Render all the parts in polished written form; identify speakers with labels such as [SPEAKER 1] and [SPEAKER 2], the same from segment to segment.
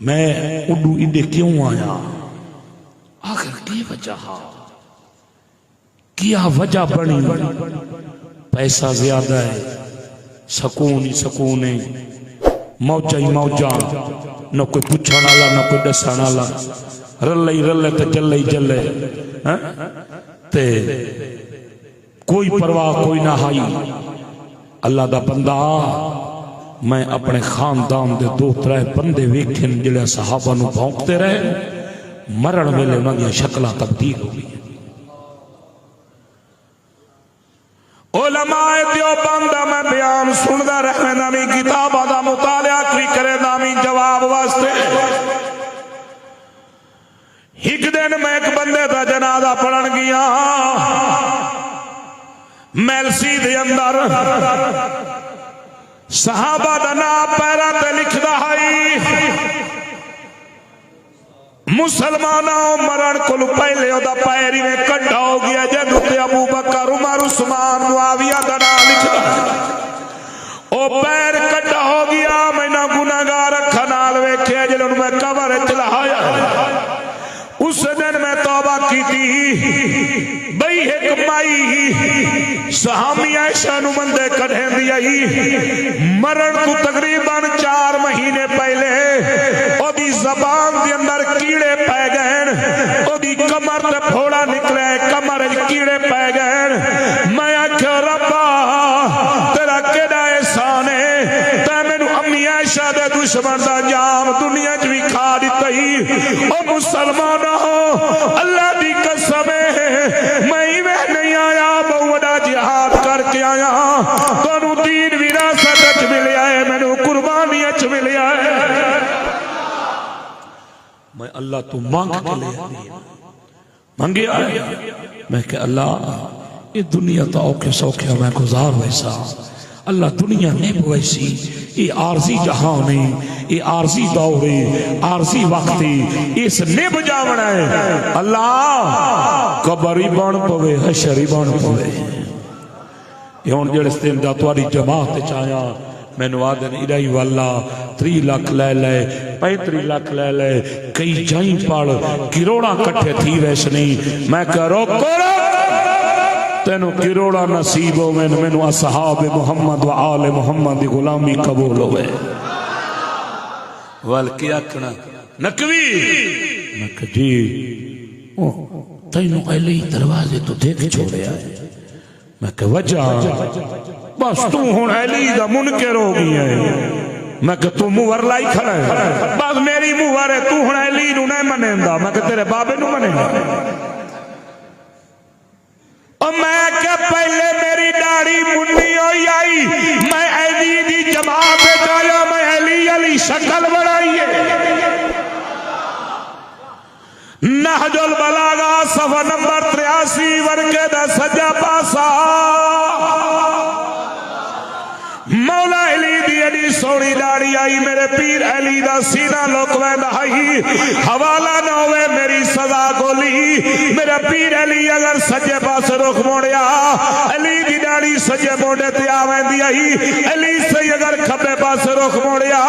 [SPEAKER 1] میں اڈو اڈے کیوں آیا؟ آخر کی وجہ کیا وجہ بنی؟ پیسہ زیادہ ہے، سکون ہی سکون ہے، موجہ ہی موجہ، نہ کوئی پوچھنا لا نہ کوئی دسنا لا، رلے ہی رلے تے جلے ہی جلے، تے کوئی پرواہ کوئی نہ ہائی۔ اللہ دا بندہ میں اپنے خاندان دے دو ترے بندے ویکھن جڑے صحابہ نو بھونکتے رہے، مرن ویلے انہاں دی شکلاں تبدیل ہو گئی۔ علماء دیوبند میں بیان سندا رہے نامی کتاباں دا مطالعہ بھی کرے نامی جواب واسطے۔ ایک دن میں ایک بندے دا جنازہ پڑھن گیا، میلسی دے اندر صحابہ دا نام پیراں تے لکھدا ہے، مسلمانوں مرن کل پہلے او دا پیری میں کڈھا ہو گیا، جدوں تے ابو بکر عمر عثمان معاویہ دا نام لکھدا او پیر کڈھا ہو گیا۔ میں نہ گناہگار اکھاں نال ویکھیا جدوں میں قبر وچ لایا، اس دن میں توبہ کی تھی بھئی ایک مائی صحابی عائشہ نو مندے کڈھیں دی آئی، مرن تو تقریباً 4 مہینے پہلے او دی زبان دی اندر کیڑے پہ گئے، او دی کمر تے پھوڑا نکلے، کمر کیڑے پہ گئے۔ میں آکھیا ربا تیرا کیڑا احسان ہے، تے مینوں امی عائشہ دے دشمن دا جام دنیا چ وی کھا دتی۔ او مسلمانوں اللہ دی قسم ہے میں ایویں نہیں آیا، بہت بڑا جہاد کر کے آیا، تانوں دین وراثت وچ ملیا ہے، مینوں قربانی وچ ملیا ہے۔ میں اللہ تو مانگ کے لے منگیا میں کہ اللہ یہ دنیا تو اوکھے سوکھے میں گزار ویسا، اللہ دنیا نہیں ویسی، یہ عارضی جہان ہے، یہ عارضی دور ہے، عارضی وقت ہے، اس نے بجاونا ہے۔ اللہ قبری بان پوے حشری بان پوے۔ یہ ہون جڑے استعمدہ تواری جماعت چاہیا میں نوادن الہی واللہ 3 لاکھ لے لے 35 لاکھ لے لے کئی جائیں پاڑ کروڑا کٹھے تھی ویس نہیں۔ میں کہہ روکو تینو کروڑا نصیب ہو میں اصحاب محمد و آل محمد غلامی قبول ہوئے۔ والکی اکھنا نکوی میں کہا جی تینو علی دروازے تو دیکھ چھوڑے آئے۔ میں کہا وجہ بس تو ہون علی دا منکر ہو گئی ہے۔ میں کہا تو موور لائی کھڑا ہے، بس میری موور ہے، تو ہون علی نو نہیں منیں دا۔ میں کہا تیرے بابے نو منیں دا۔ اور میں کہ پہلے میری داڑھی منی ہوئی آئی، میں علی دی جماعت جایا، میں علی شکل بڑھائی ہے۔ نہج البلاغہ صفحہ نمبر 83 ورکے دا سجا پاسا، مولا علی دی علی سوڑی داڑھی آئی، میرے پیر علی دا سینہ لوکویں دہائی، حوالہ نہ ہوئے میری سزا گولی۔ میرا پیر علی اگر سجے پاس رخ موڑیا، علی دی داڑھی سجے موڑے تے آویں دی آئی، علی سے اگر کھبے پاس رخ موڑیا،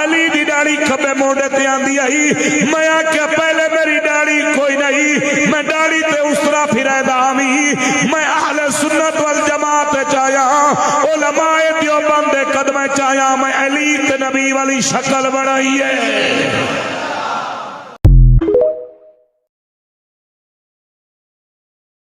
[SPEAKER 1] علی دی داڑھی کھبے موڑے تے آندی آئی۔ میں آکے پہلے میری داڑھی کوئی نہیں، میں داڑھی تے اس طرح پھرے دامی، میں اہل سنت والجماعت چاہیا، علماء دیوبند قدم چاہیا، میں علی تے نبی والی شکل بڑھائی ہے۔